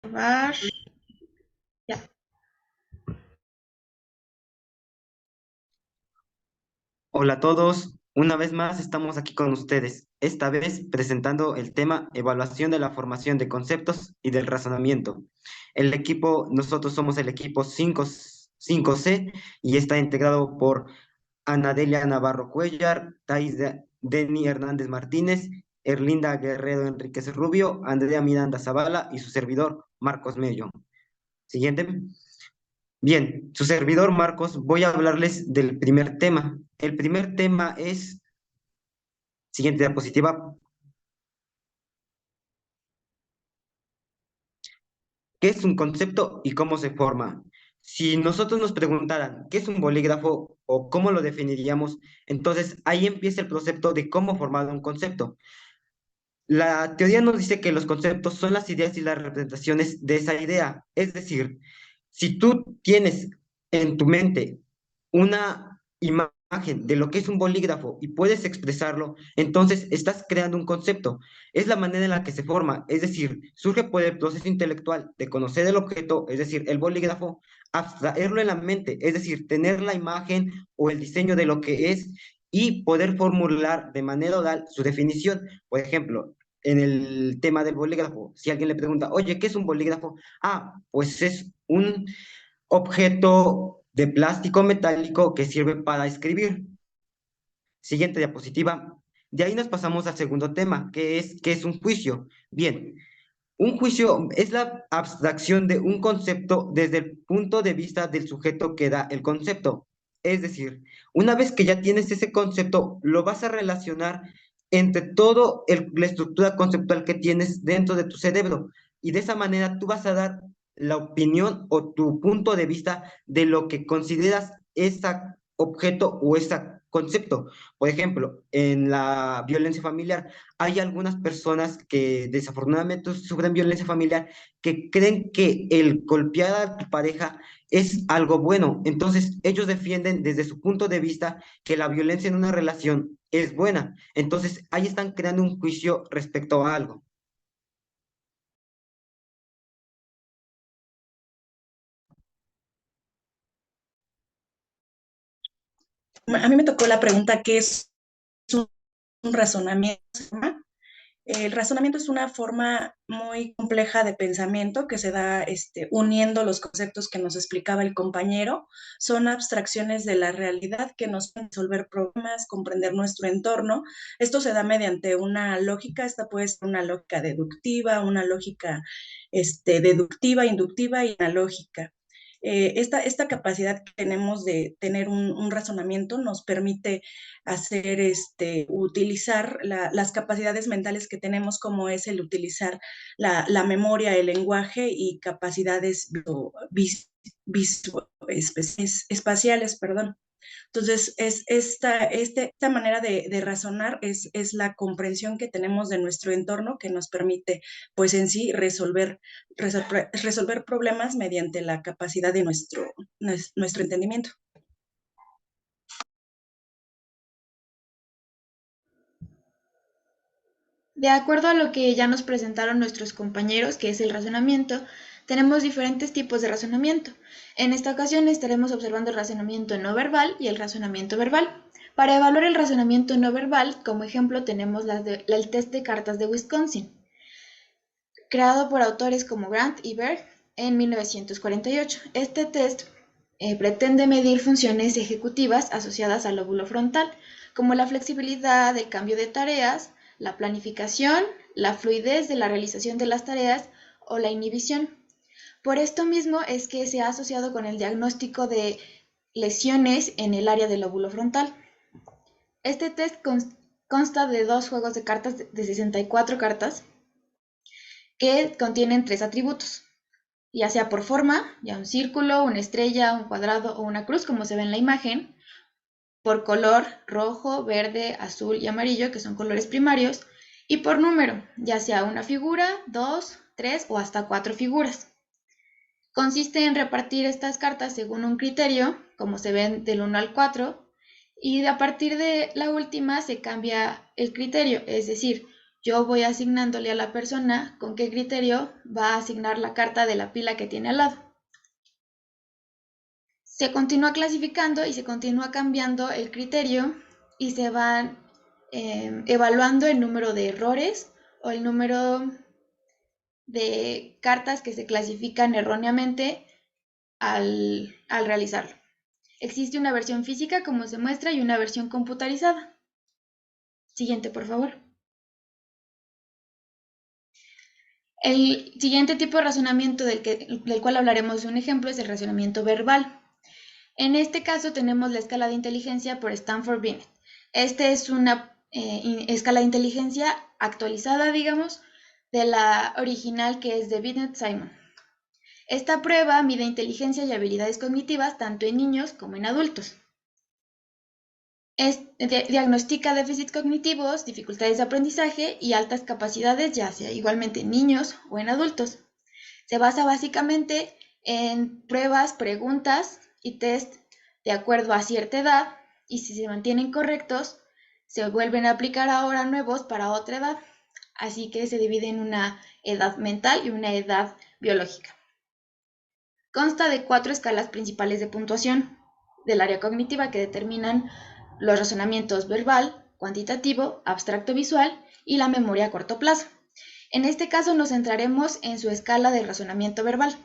Grabar. Ya. Hola a todos, una vez más estamos aquí con ustedes, esta vez presentando el tema evaluación de la formación de conceptos y del razonamiento. Nosotros somos el equipo 5C y está integrado por Anadelia Navarro Cuellar, Denny Hernández Martínez, Erlinda Guerrero Enríquez Rubio, Andrea Miranda Zavala y su servidor Marcos Mello. Siguiente. Bien, su servidor Marcos, voy a hablarles del primer tema. El primer tema es, siguiente diapositiva, ¿qué es un concepto y cómo se forma? Si nosotros nos preguntaran qué es un bolígrafo o cómo lo definiríamos, entonces ahí empieza el concepto de cómo formar un concepto. La teoría nos dice que los conceptos son las ideas y las representaciones de esa idea. Es decir, si tú tienes en tu mente una imagen de lo que es un bolígrafo y puedes expresarlo, entonces estás creando un concepto. Es la manera en la que se forma, es decir, surge por el proceso intelectual de conocer el objeto, es decir, el bolígrafo, abstraerlo en la mente, es decir, tener la imagen o el diseño de lo que es y poder formular de manera oral su definición. Por ejemplo, en el tema del bolígrafo, si alguien le pregunta, oye, ¿qué es un bolígrafo? Ah, pues es un objeto de plástico metálico que sirve para escribir. Siguiente diapositiva. De ahí nos pasamos al segundo tema, qué es un juicio. Bien, un juicio es la abstracción de un concepto desde el punto de vista del sujeto que da el concepto. Es decir, una vez que ya tienes ese concepto, lo vas a relacionar entre toda la estructura conceptual que tienes dentro de tu cerebro. Y de esa manera tú vas a dar la opinión o tu punto de vista de lo que consideras ese objeto o ese concepto. Por ejemplo, en la violencia familiar, hay algunas personas que desafortunadamente sufren violencia familiar que creen que el golpear a tu pareja es algo bueno. Entonces, ellos defienden desde su punto de vista que la violencia en una relación es buena. Entonces, ahí están creando un juicio respecto a algo. A mí me tocó la pregunta, ¿qué es un razonamiento? El razonamiento es una forma muy compleja de pensamiento que se da uniendo los conceptos que nos explicaba el compañero. Son abstracciones de la realidad que nos pueden resolver problemas, comprender nuestro entorno. Esto se da mediante una lógica, esta puede ser una lógica deductiva, una lógica deductiva, inductiva y analógica. Esta capacidad que tenemos de tener un razonamiento nos permite hacer utilizar las capacidades mentales que tenemos, como es el utilizar la memoria, el lenguaje y capacidades espaciales, perdón. Entonces, esta manera de razonar es la comprensión que tenemos de nuestro entorno que nos permite, pues en sí, resolver problemas mediante la capacidad de nuestro entendimiento. De acuerdo a lo que ya nos presentaron nuestros compañeros, que es el razonamiento, tenemos diferentes tipos de razonamiento. En esta ocasión estaremos observando el razonamiento no verbal y el razonamiento verbal. Para evaluar el razonamiento no verbal, como ejemplo tenemos el test de cartas de Wisconsin, creado por autores como Grant y Berg en 1948. Este test pretende medir funciones ejecutivas asociadas al lóbulo frontal, como la flexibilidad, el cambio de tareas, la planificación, la fluidez de la realización de las tareas o la inhibición. Por esto mismo es que se ha asociado con el diagnóstico de lesiones en el área del lóbulo frontal. Este test consta de dos juegos de cartas de 64 cartas que contienen tres atributos, ya sea por forma, ya un círculo, una estrella, un cuadrado o una cruz, como se ve en la imagen, por color, rojo, verde, azul y amarillo, que son colores primarios, y por número, ya sea una figura, dos, tres o hasta cuatro figuras. Consiste en repartir estas cartas según un criterio, como se ven del 1 al 4, y a partir de la última se cambia el criterio, es decir, Yo voy asignándole a la persona con qué criterio va a asignar la carta de la pila que tiene al lado. Se continúa clasificando y se continúa cambiando el criterio y se van evaluando el número de errores o el número de cartas que se clasifican erróneamente al realizarlo. Existe una versión física, como se muestra, y una versión computarizada. Siguiente, por favor. El siguiente tipo de razonamiento del cual hablaremos de un ejemplo es el razonamiento verbal. En este caso tenemos la escala de inteligencia por Stanford Binet. Esta es una escala de inteligencia actualizada, digamos, de la original que es de Binet-Simon. Esta prueba mide inteligencia y habilidades cognitivas tanto en niños como en adultos. Diagnostica déficits cognitivos, dificultades de aprendizaje y altas capacidades, ya sea igualmente en niños o en adultos. Se basa básicamente en pruebas, preguntas y test de acuerdo a cierta edad, y si se mantienen correctos, se vuelven a aplicar ahora nuevos para otra edad. Así que se divide en una edad mental y una edad biológica. Consta de 4 escalas principales de puntuación del área cognitiva que determinan los razonamientos verbal, cuantitativo, abstracto visual y la memoria a corto plazo. En este caso nos centraremos en su escala de razonamiento verbal.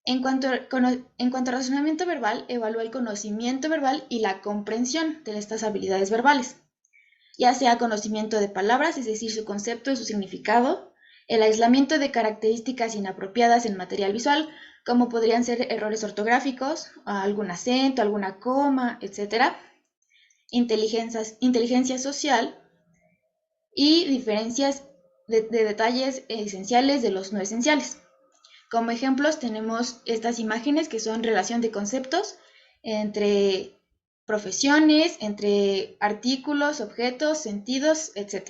En cuanto a razonamiento verbal, evalúa el conocimiento verbal y la comprensión de estas habilidades verbales, ya sea conocimiento de palabras, es decir, su concepto y su significado, el aislamiento de características inapropiadas en material visual, como podrían ser errores ortográficos, algún acento, alguna coma, etc. Inteligencia social y diferencias de detalles esenciales de los no esenciales. Como ejemplos tenemos estas imágenes que son relación de conceptos entre profesiones, entre artículos, objetos, sentidos, etc.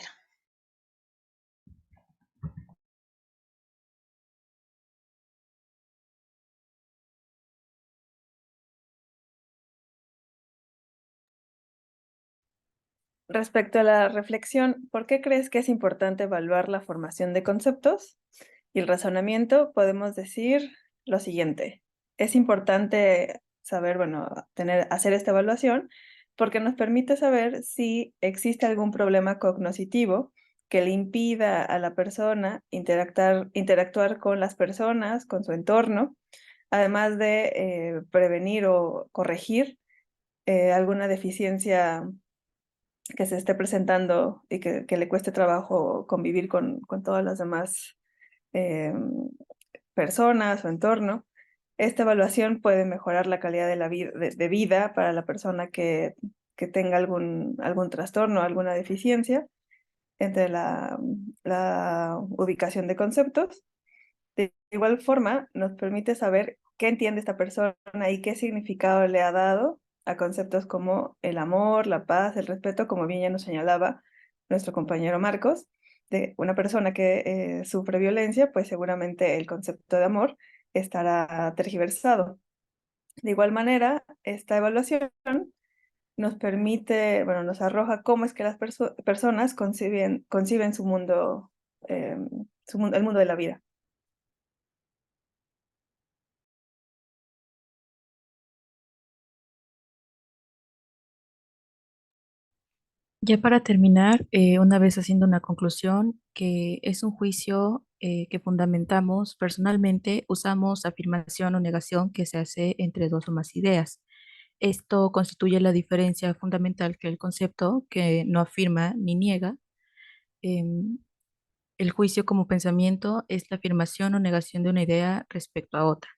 Respecto a la reflexión, ¿por qué crees que es importante evaluar la formación de conceptos? Y el razonamiento, podemos decir lo siguiente. Es importante saber, bueno, hacer esta evaluación porque nos permite saber si existe algún problema cognoscitivo que le impida a la persona interactuar con las personas, con su entorno, además de prevenir o corregir alguna deficiencia que se esté presentando y que le cueste trabajo convivir con todas las demás eh, personas o entorno. Esta evaluación puede mejorar la calidad de la de vida para la persona que tenga algún trastorno, alguna deficiencia entre la ubicación de conceptos. De igual forma, nos permite saber qué entiende esta persona y qué significado le ha dado a conceptos como el amor, la paz, el respeto, como bien ya nos señalaba nuestro compañero Marcos, de una persona que sufre violencia, pues seguramente el concepto de amor estará tergiversado. De igual manera, esta evaluación nos permite, bueno, nos arroja cómo es que las personas conciben eh, el mundo de la vida. Ya para terminar, una vez haciendo una conclusión, que es un juicio que fundamentamos personalmente, usamos afirmación o negación que se hace entre dos o más ideas. Esto constituye la diferencia fundamental que el concepto que no afirma ni niega. Em, el juicio como pensamiento es la afirmación o negación de una idea respecto a otra.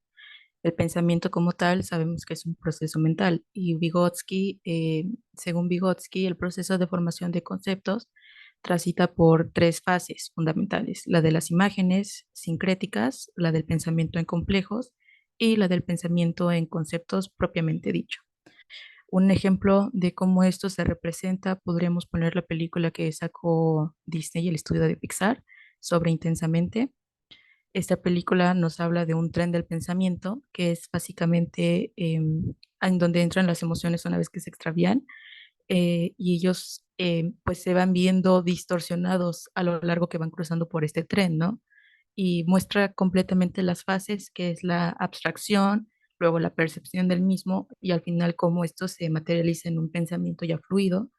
El pensamiento como tal sabemos que es un proceso mental y Vygotsky, según Vygotsky, el proceso de formación de conceptos transita por tres fases fundamentales: la de las imágenes sincréticas, la del pensamiento en complejos y la del pensamiento en conceptos propiamente dicho. Un ejemplo de cómo esto se representa, podríamos poner la película que sacó Disney, el estudio de Pixar, sobre Intensamente. Esta película nos habla de un tren del pensamiento, que es básicamente en donde entran las emociones una vez que se extravían. y ellos pues se van viendo distorsionados a lo largo que van cruzando por este tren, ¿no? Y muestra completamente las fases, que es la abstracción, luego la percepción del mismo y al final cómo esto se materializa en un pensamiento ya fluido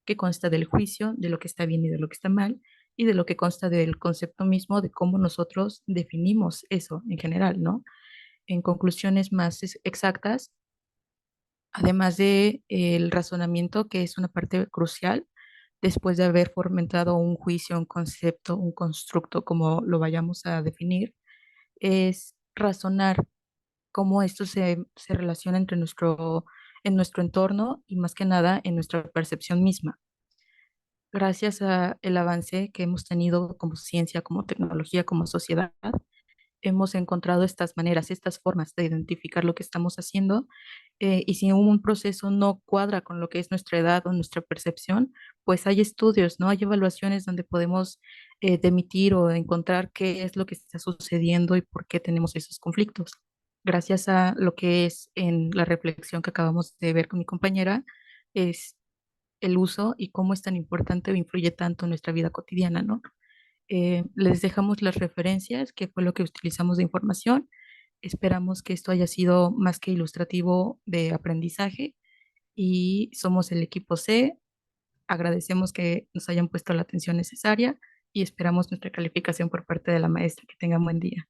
que consta del juicio, de lo que está bien y de lo que está mal, y de lo que consta del concepto mismo, de cómo nosotros definimos eso en general, ¿no? En conclusiones más exactas, además de el razonamiento, que es una parte crucial, después de haber fomentado un juicio, un concepto, un constructo, como lo vayamos a definir, es razonar cómo esto se relaciona en nuestro entorno y más que nada en nuestra percepción misma. Gracias al avance que hemos tenido como ciencia, como tecnología, como sociedad, hemos encontrado estas maneras, estas formas de identificar lo que estamos haciendo, y si un proceso no cuadra con lo que es nuestra edad o nuestra percepción, pues hay estudios, ¿no? Hay evaluaciones donde podemos demitir o encontrar qué es lo que está sucediendo y por qué tenemos esos conflictos. Gracias a lo que es en la reflexión que acabamos de ver con mi compañera, es el uso y cómo es tan importante o influye tanto en nuestra vida cotidiana, ¿no? Les dejamos las referencias, que fue lo que utilizamos de información. Esperamos que esto haya sido más que ilustrativo de aprendizaje y somos el equipo C. Agradecemos que nos hayan puesto la atención necesaria y esperamos nuestra calificación por parte de la maestra. Que tengan buen día.